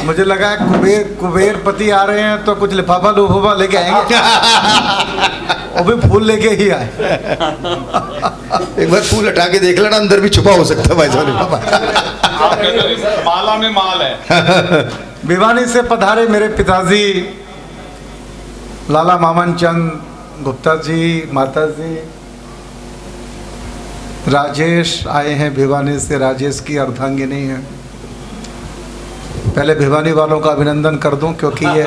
मुझे लगा कुबेरपति आ रहे हैं तो कुछ लिफाफा लुफाफा लेके आएंगे। और भी फूल लेके ही आए। एक बार फूल हटा के देख लेना, अंदर भी छुपा हो सकता है भाई साहब। माला में माल है। भिवानी से पधारे मेरे पिताजी लाला मामन चंद गुप्ता जी, माता जी राजेश आए हैं भिवानी से। राजेश की अर्धांगिनी है। पहले भिवानी वालों का अभिनंदन कर दूं क्योंकि ये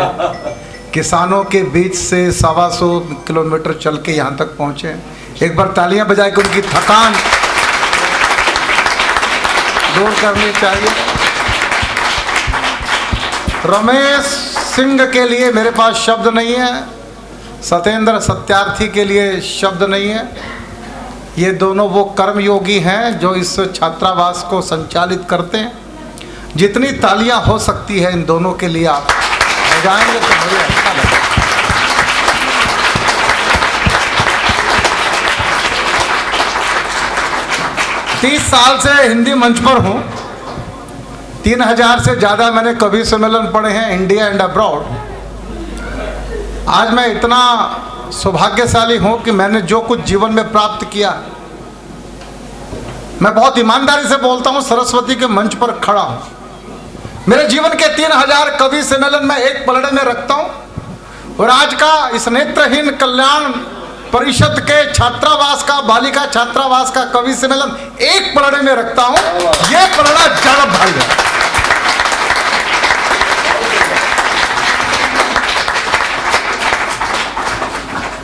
किसानों के बीच से 125 किलोमीटर चल के यहाँ तक पहुँचे। एक बार तालियां बजा के उनकी थकान दूर करनी चाहिए। रमेश सिंह के लिए मेरे पास शब्द नहीं है, सत्येंद्र सत्यार्थी के लिए शब्द नहीं है। ये दोनों वो कर्मयोगी हैं जो इस छात्रावास को संचालित करते हैं। जितनी तालियां हो सकती है इन दोनों के लिए आप बजाएंगे तो मुझे अच्छा लगेगा। तीस साल से हिंदी मंच पर हूँ। 3000 से ज़्यादा मैंने कवि सम्मेलन पढ़े हैं इंडिया एंड अब्रॉड। आज मैं इतना सौभाग्यशाली हूँ कि मैंने जो कुछ जीवन में प्राप्त किया, मैं बहुत ईमानदारी से बोलता हूँ, सरस्वती के मंच पर खड़ा हूँ। मेरे जीवन के 3000 कवि सम्मेलन में एक पलड़े में रखता हूँ और आज का इस नेत्रहीन कल्याण परिषद के छात्रावास का, बालिका छात्रावास का कवि सम्मेलन एक पलड़े में रखता हूँ। ये पलड़ा ज्यादा भारी है।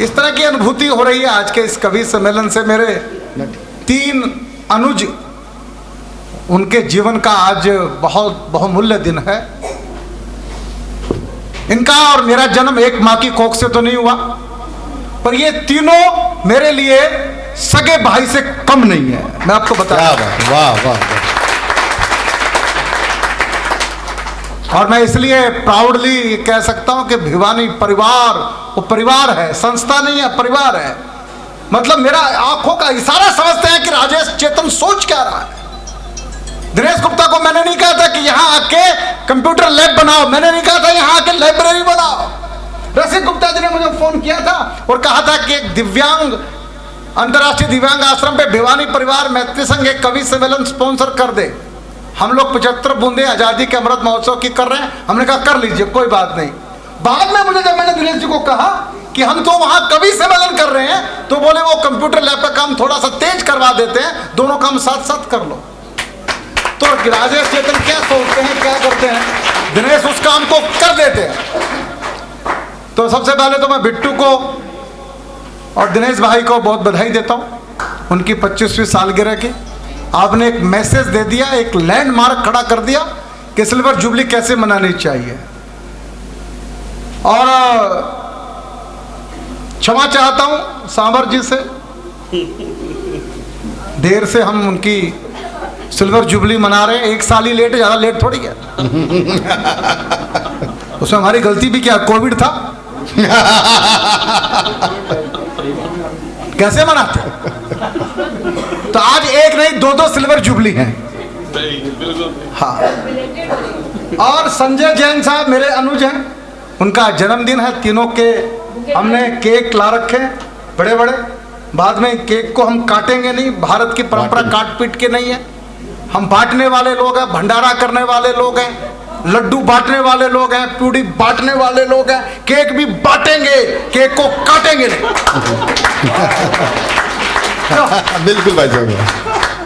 इस तरह की अनुभूति हो रही है आज के इस कवि सम्मेलन से। मेरे 3 अनुज, उनके जीवन का आज बहुत बहुमूल्य दिन है। इनका और मेरा जन्म एक माँ की कोख से तो नहीं हुआ, पर ये तीनों मेरे लिए सगे भाई से कम नहीं है। मैं आपको बता वाह वाह वाह। और मैं इसलिए प्राउडली कह सकता हूं कि भिवानी परिवार वो परिवार है, संस्था नहीं है, परिवार है। मतलब मेरा आंखों का इशारा समझते हैं कि राजेश चेतन सोच क्या रहा है। दिनेश गुप्ता को मैंने नहीं कहा था कि यहाँ आके कंप्यूटर लैब बनाओ, मैंने नहीं कहा था यहाँ आके लाइब्रेरी बनाओ। रसिक गुप्ता जी ने मुझे फोन किया था और कहा था कि एक दिव्यांग अंतर्राष्ट्रीय दिव्यांग आश्रम पे भिवानी परिवार मैत्री संघ एक कवि सम्मेलन स्पॉन्सर कर दे। हम लोग 75 बूंदे आजादी के अमृत महोत्सव की कर रहे हैं। हमने कहा कर लीजिए, कोई बात नहीं। बाद में मुझे जब मैंने दिनेश जी को कहा कि हम तो वहां कवि सम्मेलन कर रहे हैं, तो बोले वो कंप्यूटर लैब का काम थोड़ा सा तेज करवा देते हैं, दोनों काम साथ साथ कर लो। तो राजेश चेतन क्या सोचते हैं, क्या करते हैं, दिनेश उस काम को कर देते हैं। तो सबसे पहले तो मैं बिट्टू को और दिनेश भाई को बहुत बधाई देता हूं उनकी 25वीं सालगिरह की। आपने एक मैसेज दे दिया, एक लैंडमार्क खड़ा कर दिया कि सिल्वर जुबली कैसे मनानी चाहिए। और क्षमा चाहता हूं सांबर जी से, देर से हम उनकी सिल्वर जुबली मना रहे हैं। 1 साल ही लेट है, ज्यादा लेट थोड़ी है। उसमें हमारी गलती भी क्या, कोविड था। कैसे मनाते? तो आज एक नहीं 2-2 सिल्वर जुबली हैं। हाँ। और संजय जैन साहब मेरे अनुज हैं, उनका जन्मदिन है। तीनों के हमने केक ला रखे हैं बड़े बड़े। बाद में केक को हम काटेंगे नहीं, भारत की परंपरा काट पीट के नहीं है। हम बांटने वाले लोग हैं, भंडारा करने वाले लोग हैं, लड्डू बांटने वाले लोग हैं, पूड़ी बांटने वाले लोग हैं। केक भी बांटेंगे, केक को काटेंगे नहीं। बिल्कुल भाई साहब,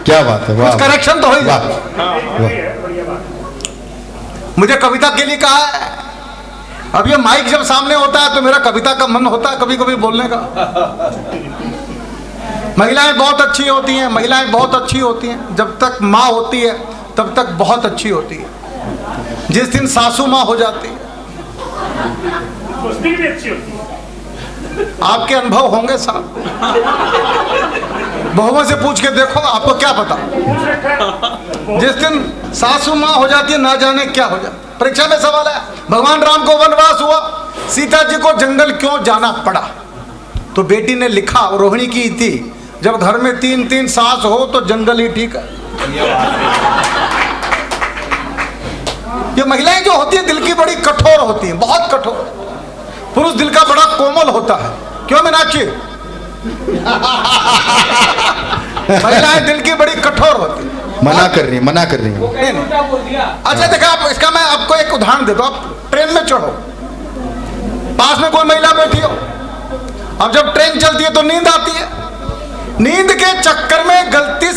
क्या बात है। कुछ करेक्शन तो हो ही जाए। मुझे कविता के लिए कहा है। अब ये माइक जब सामने होता है तो मेरा कविता का मन होता है कभी कभी बोलने का। महिलाएं बहुत अच्छी होती हैं, महिलाएं बहुत अच्छी होती हैं। जब तक माँ होती है तब तक बहुत अच्छी होती है। जिस दिन सासू माँ हो जाती है, उस दिन भी अच्छी होती है। आपके अनुभव होंगे साहब, बहुओं से पूछ के देखो, आपको क्या पता। जिस दिन सासू माँ हो जाती है ना जाने क्या हो जाता। परीक्षा में सवाल है, भगवान राम को वनवास हुआ, सीता जी को जंगल क्यों जाना पड़ा? तो बेटी ने लिखा, रोहिणी की थी, जब घर में 3-3 सास हो तो जंगल ही ठीक है। ये महिलाएं जो होती है दिल की बड़ी कठोर होती हैं, बहुत कठोर। पुरुष दिल का बड़ा कोमल होता है। क्यों मीनाक्षी? महिलाएं दिल की बड़ी कठोर होती हैं। मना कर रही है। नहीं, नहीं। अच्छा देखा, आप इसका मैं आपको एक उदाहरण देता हूं। आप ट्रेन में चढ़ो, पास में कोई महिला बैठी हो, अब जब ट्रेन चलती है तो नींद आती है। नींद के चक्कर में गलती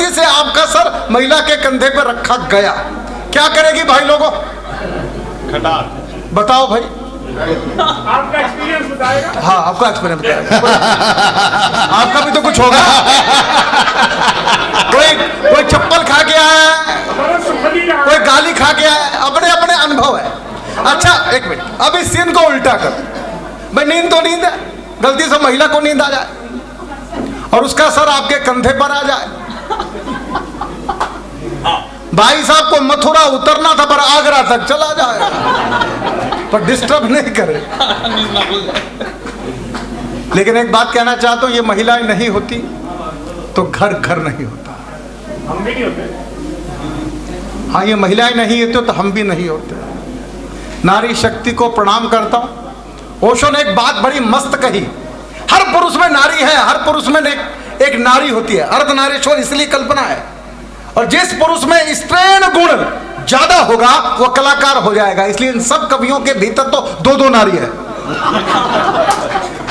से आपका सर महिला के कंधे पर रखा गया, क्या करेगी भाई लोगों? खटाक। बताओ भाई। आपका एक्सपीरियंस बताएगा। हाँ, आपका एक्सपीरियंस बताएगा। आपका भी तो कुछ होगा। कोई चप्पल खा के आया है, कोई गाली खा के आया है, अपने अपने अनुभव है। अच्छा एक मिनट, अब इस सीन को उल्टा कर। भाई नींद तो नींद है, गलती से महिला को नींद आ जाए और उसका सर आपके कंधे पर आ जाए। भाई साहब को मथुरा उतरना था पर आगरा तक चला जाए, पर डिस्टर्ब नहीं करे। लेकिन एक बात कहना चाहता हूं, ये महिलाएं नहीं होती तो घर घर नहीं होता। हम भी नहीं होते। हाँ, ये महिलाएं नहीं होती तो हम भी नहीं होते। नारी शक्ति को प्रणाम करता हूं। ओशो ने एक बात बड़ी मस्त कही, हर पुरुष में नारी है, हर पुरुष में एक नारी होती है। अर्धनारीश्वर इसलिए कल्पना है, और जिस पुरुष में स्त्रीण गुण ज्यादा होगा वो कलाकार हो जाएगा। इसलिए इन सब कवियों के भीतर तो दो दो नारी है,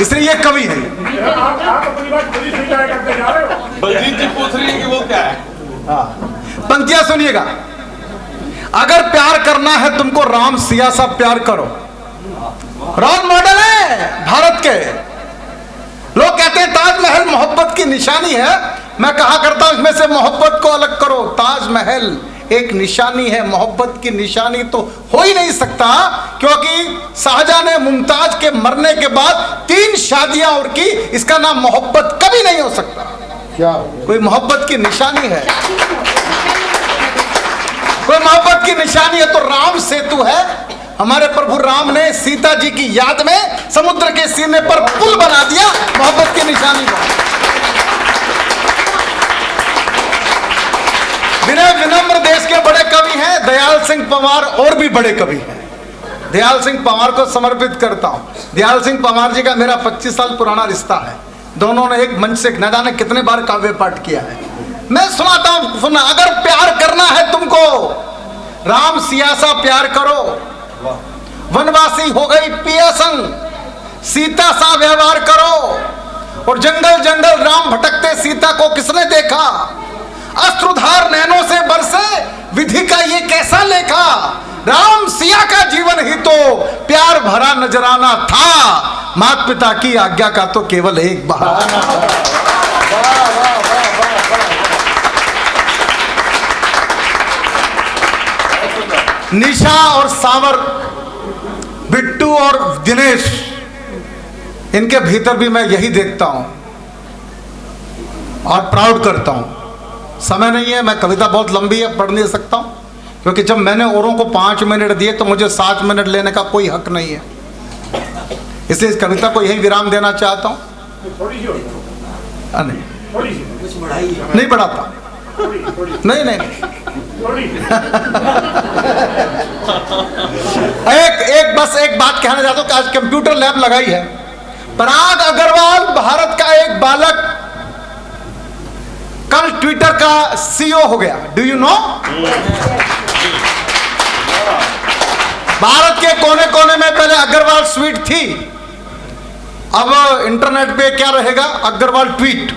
इसलिए ये कवि है। आप अपनी बात खुद ही स्वीकार करते जा रहे हो। बलजीत जी पूछ रही है कि वो क्या है। पंक्तियां सुनिएगा। अगर प्यार करना है तुमको राम सिया सा प्यार करो। रोल मॉडल है भारत के। लोग कहते हैं ताजमहल मोहब्बत की निशानी है, मैं कहा करता हूं इसमें से मोहब्बत को अलग करो। ताजमहल एक निशानी है, मोहब्बत की निशानी तो हो ही नहीं सकता, क्योंकि शाहजहां ने मुमताज के मरने के बाद 3 शादियां और की। इसका नाम मोहब्बत कभी नहीं हो सकता। क्या कोई मोहब्बत की निशानी है, कोई मोहब्बत की निशानी है तो राम सेतु है। हमारे प्रभु राम ने सीता जी की याद में समुद्र के सीने पर पुल बना दिया, मोहब्बत की निशानी पर। विनय विनम्र देश के बड़े कवि हैं दयाल सिंह पंवार, और भी बड़े कवि हैं। दयाल सिंह पंवार को समर्पित करता हूं। दयाल सिंह पंवार जी का मेरा 25 साल पुराना रिश्ता है। दोनों ने एक मंच से न जाने कितने बार काव्य पाठ किया है। मैं सुनाता हूं, सुना। अगर प्यार करना है तुमको राम सिया सा प्यार करो। वनवासी हो गई पिया संग, सीता सा व्यवहार करो। और जंगल जंगल राम भटकते, सीता को किसने देखा? अश्रुधार नैनों से बरसे, विधि का ये कैसा लेखा? राम सिया का जीवन ही तो प्यार भरा नजराना था, माता पिता की आज्ञा का तो केवल एक बहाना। निशा और सावर, बिट्टू और दिनेश, इनके भीतर भी मैं यही देखता हूं और प्राउड करता हूं। समय नहीं है, मैं कविता बहुत लंबी है, पढ़ नहीं सकता हूं, क्योंकि जब मैंने औरों को 5 मिनट दिए तो मुझे 7 मिनट लेने का कोई हक नहीं है। इसलिए इस कविता को यही विराम देना चाहता हूं। थोड़ी सी और करो। नहीं, थोड़ी सी नहीं बढ़ाता, नहीं नहीं। थोड़ी एक बस एक बात कहना चाहता हूं कि आज कंप्यूटर लैब लगाई है। पराग अग्रवाल भारत का एक बालक कल ट्विटर का सीईओ हो गया। Do you know? भारत के कोने कोने में पहले अग्रवाल स्वीट थी, अब इंटरनेट पे क्या रहेगा? अग्रवाल ट्वीट।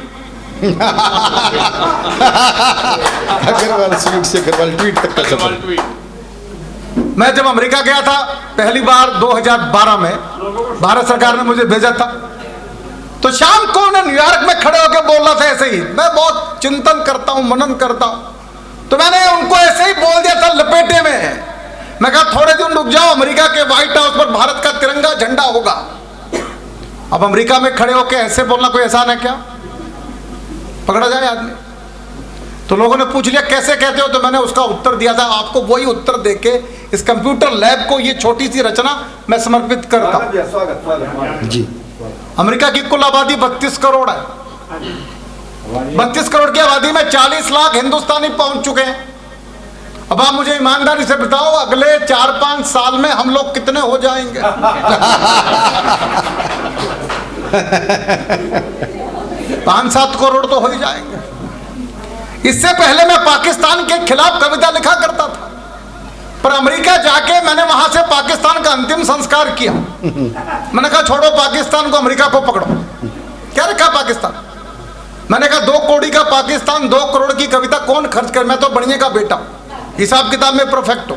अग्रवाल स्वीट से अग्रवाल ट्वीट तक का सफर। मैं जब अमेरिका गया था पहली बार 2012 में, भारत सरकार ने मुझे भेजा था, तो शाम को मैं न्यूयॉर्क में खड़े होकर बोल रहा था ऐसे ही। मैं बहुत चिंतन करता हूं, मनन करता हूं, तो मैंने उनको ऐसे ही बोल दिया था लपेटे में। मैं कहा थोड़े दिन रुक जाओ, अमेरिका के व्हाइट हाउस पर भारत का तिरंगा झंडा होगा। अब अमेरिका में खड़े होकर ऐसे बोलना कोई आसान है क्या? पकड़ा जाए आदमी। तो लोगों ने पूछ लिया कैसे कहते हो, तो मैंने उसका उत्तर दिया था। आपको वही उत्तर देके इस कंप्यूटर लैब को ये छोटी सी रचना मैं समर्पित करता हूं। जी। अमेरिका की कुल आबादी 32 करोड़ है। 32 करोड़ की आबादी में 40 लाख हिंदुस्तानी पहुंच चुके हैं, अब आप मुझे ईमानदारी से बताओ, अगले 4-5 साल में हम लोग कितने हो जाएंगे? 5-7 करोड़ तो हो ही जाएंगे। इससे पहले मैं पाकिस्तान के खिलाफ कविता लिखा करता था, पर अमेरिका जाके मैंने वहां से पाकिस्तान का अंतिम संस्कार किया। मैंने कहा छोड़ो पाकिस्तान को, अमेरिका को पकड़ो। क्या रखा पाकिस्तान? मैंने कहा 2 कौड़ी का पाकिस्तान, 2 करोड़ की कविता कौन खर्च कर? मैं तो बढ़िया का बेटा, हिसाब किताब में परफेक्ट हो।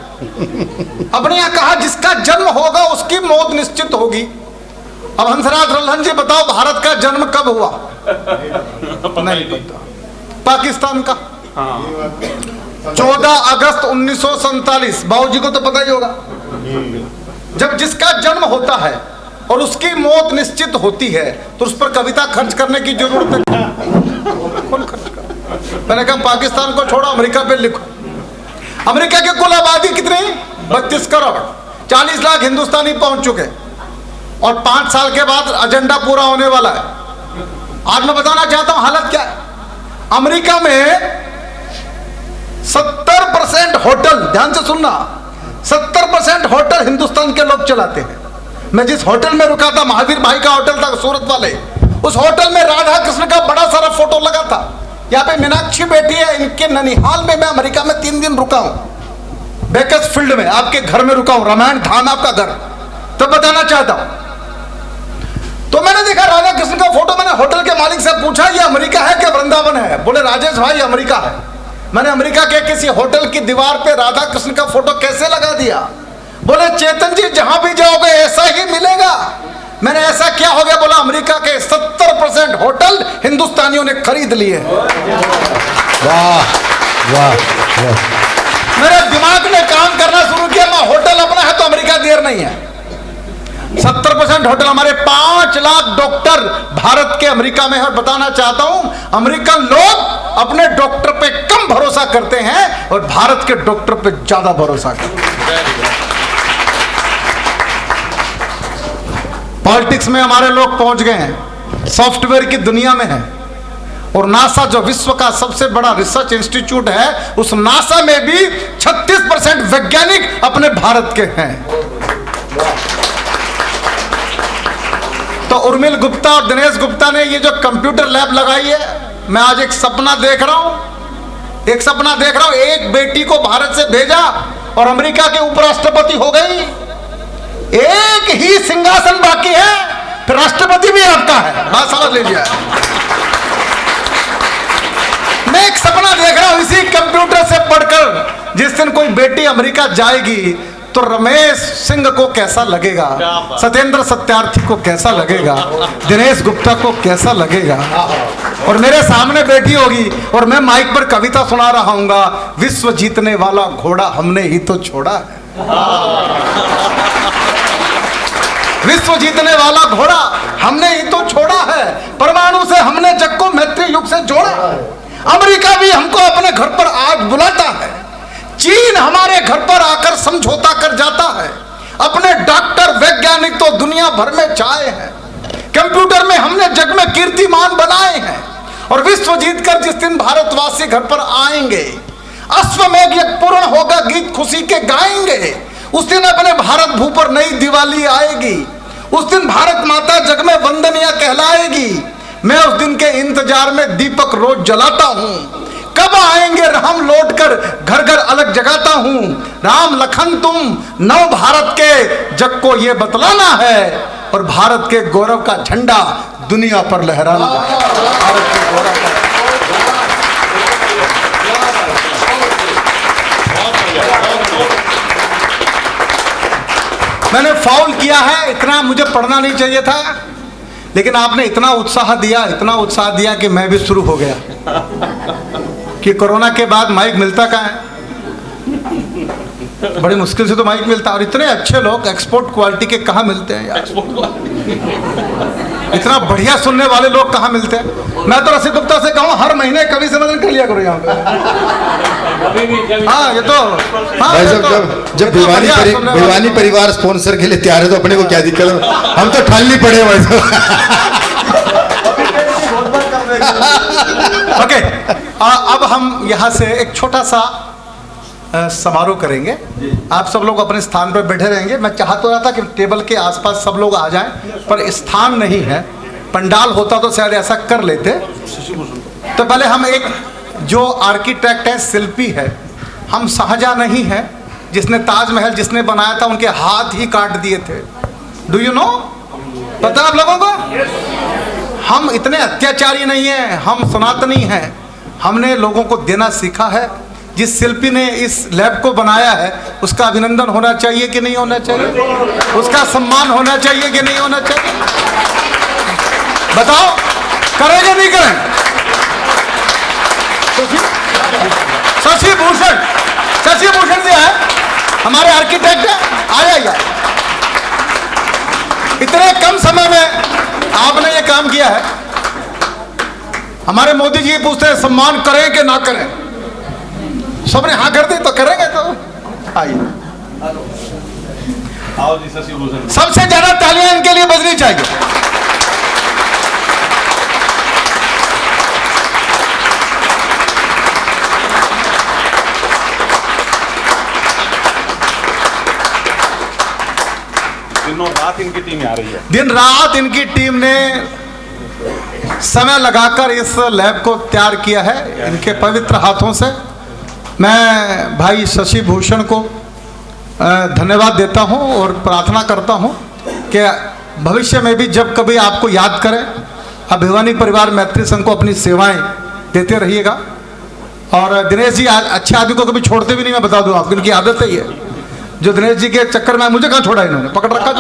अपने यहाँ कहा जिसका जन्म होगा उसकी मौत निश्चित होगी। अब हंसराज रल्हन जी बताओ, भारत का जन्म कब हुआ? नहीं पता। पाकिस्तान का 14 अगस्त 1947, बाबूजी को तो पता ही होगा। जब जिसका जन्म होता है और उसकी मौत निश्चित होती है तो उस पर कविता खर्च करने की जरूरत है? कौन खर्च कर? मैंने कहा पाकिस्तान को छोड़ो, अमेरिका पे लिखो। अमेरिका की कुल आबादी कितनी? 32 करोड़। 40 लाख हिंदुस्तानी पहुंच चुके और 5 साल के बाद एजेंडा पूरा होने वाला है। आज मैं बताना चाहता हूं हालत क्या है। अमेरिका में 70% होटल, ध्यान से सुनना, 70% होटल हिंदुस्तान के लोग चलाते हैं। मैं जिस होटल में रुका था, महावीर भाई का होटल था सूरत वाले, उस होटल में राधा कृष्ण का बड़ा सारा फोटो लगा था। यहाँ पे मीनाक्षी बैठी है, इनके ननिहाल में मैं अमेरिका में 3 दिन रुका हूं, बेकस फील्ड में, आपके घर में रुका हूं, रामायण धाम आपका घर। तो बताना चाहता हूं, तो मैंने देखा राधा कृष्ण का फोटो। मैंने होटल के मालिक से पूछा ये अमेरिका है क्या वृंदावन है? बोले राजेश भाई अमेरिका है। मैंने अमेरिका के किसी होटल की दीवार पे राधा कृष्ण का फोटो कैसे लगा दिया? बोले चेतन जी जहां भी जाओगे ऐसा ही मिलेगा। मैंने ऐसा क्या हो गया? बोला अमेरिका के 70% होटल हिंदुस्तानियों ने खरीद लिए। वाह वाह वाह। मेरे दिमाग ने काम करना शुरू किया, मैं होटल अपना है तो अमेरिका देर नहीं है। 70% होटल हमारे 5 लाख डॉक्टर भारत के अमेरिका में है। और बताना चाहता हूं अमेरिकन लोग अपने डॉक्टर पे कम भरोसा करते हैं और भारत के डॉक्टर पे ज्यादा भरोसा करते हैं। पॉलिटिक्स में हमारे लोग पहुंच गए हैं, सॉफ्टवेयर की दुनिया में है। और नासा जो विश्व का सबसे बड़ा रिसर्च इंस्टीट्यूट है, उस नासा में भी 36% वैज्ञानिक अपने भारत के हैं। तो उर्मिल गुप्ता और दिनेश गुप्ता ने ये जो कंप्यूटर लैब लगाई है, मैं आज एक सपना देख रहा हूं, एक बेटी को भारत से भेजा और अमेरिका के उपराष्ट्रपति हो गई। एक ही सिंहासन बाकी है, फिर राष्ट्रपति भी आपका है। बात समझ लीजिए। मैं एक सपना देख रहा हूं इसी कंप्यूटर से पढ़कर, जिस दिन कोई बेटी अमेरिका जाएगी तो रमेश सिंह को कैसा लगेगा, सत्येंद्र सत्यार्थी को कैसा लगेगा, दिनेश गुप्ता को कैसा लगेगा। और मेरे सामने बैठी होगी और मैं माइक पर कविता सुना रहा हूंगा, विश्व जीतने वाला घोड़ा हमने ही तो छोड़ा है। विश्व जीतने वाला घोड़ा हमने ही तो छोड़ा है, परमाणु से हमने जग को मैत्री युग से जोड़ा है। अमेरिका भी हमको अपने घर पर आज बुलाता है, चीन हमारे घर पर आकर समझौता कर जाता है। अपने डॉक्टर वैज्ञानिक तो दुनिया भर में छाए हैं, कंप्यूटर में हमने जग में कीर्तिमान बनाए हैं। और विश्व जीतकर जिस दिन भारतवासी घर पर आएंगे, अश्वमेध यज्ञ पूर्ण होगा, गीत खुशी के गाएंगे, उस दिन अपने भारत भू पर नई दिवाली आएगी। उस दिन भारत माता जग में वंदनीय कहलाएगी। मैं उस दिन के इंतजार में दीपक रोज जलाता हूँ। कब आएंगे राम लौटकर घर घर अलग जगाता हूँ। राम लखन तुम नव भारत के जग को ये बतलाना है और भारत के गौरव का झंडा दुनिया पर लहराना है। भारत के गौरव का मैंने फाउल किया है, इतना मुझे पढ़ना नहीं चाहिए था, लेकिन आपने इतना उत्साह दिया कि मैं भी शुरू हो गया कि कोरोना के बाद माइक मिलता कहाँ है। बड़ी मुश्किल से तो माइक मिलता, और इतने अच्छे लोग एक्सपोर्ट क्वालिटी के कहाँ मिलते हैं यार। इतना बढ़िया सुनने वाले लोग कहाँ मिलते हैं। मैं तो रसिक गुप्ता से कहूँ हर महीने कवि सम्मेलन कर लिया करो यहाँ पे। हाँ ये तो भाई साहब, जब भिवानी परिवार स्पॉन्सर के लिए तैयार है तो अपने को क्या दिक्कत है, हम तो ठालनी पड़े भाई ओके, अब हम यहाँ से एक छोटा सा समारोह करेंगे। आप सब लोग अपने स्थान पर बैठे रहेंगे। मैं चाह तो रहा था कि टेबल के आसपास सब लोग आ जाएं, पर स्थान नहीं है। पंडाल होता तो शायद ऐसा कर लेते। तो पहले हम एक जो आर्किटेक्ट है, शिल्पी है, हम शाहजहां नहीं है जिसने ताजमहल जिसने बनाया था उनके हाथ ही काट दिए थे। Do you know? पता आप लोगों को? हम इतने अत्याचारी नहीं हैं, हम सनातनी हैं। हमने लोगों को देना सीखा है। जिस शिल्पी ने इस लैब को बनाया है उसका अभिनंदन होना चाहिए कि नहीं होना चाहिए? उसका सम्मान होना चाहिए कि नहीं होना चाहिए? बताओ, करेंगे नहीं करें? शशि भूषण जी है, हमारे आर्किटेक्ट है। आया इतने कम समय में आपने ये काम किया है। हमारे मोदी जी पूछते हैं सम्मान करें कि ना करें? सबने हाँ कर दी तो करेंगे। तो आइए, आओ जी शशि भूषण। सबसे ज्यादा तालियां इनके लिए बजनी चाहिए। दिनों रात इनकी टीम आ रही है। दिन रात इनकी टीम ने समय लगाकर इस लैब को तैयार किया है। इनके पवित्र हाथों से मैं भाई शशि भूषण को धन्यवाद देता हूं और प्रार्थना करता हूं कि भविष्य में भी जब कभी आपको याद करें, अभिवानी परिवार मैत्री संघ को अपनी सेवाएं देते रहिएगा। और दिनेश जी अच्छे आदमी को कभी छोड़ते भी नहीं, मैं बता दूं आपको, इनकी आदत है ये। जो दिनेश जी के चक्कर में मुझे कहाँ छोड़ा इन्होंने, पकड़ रखा।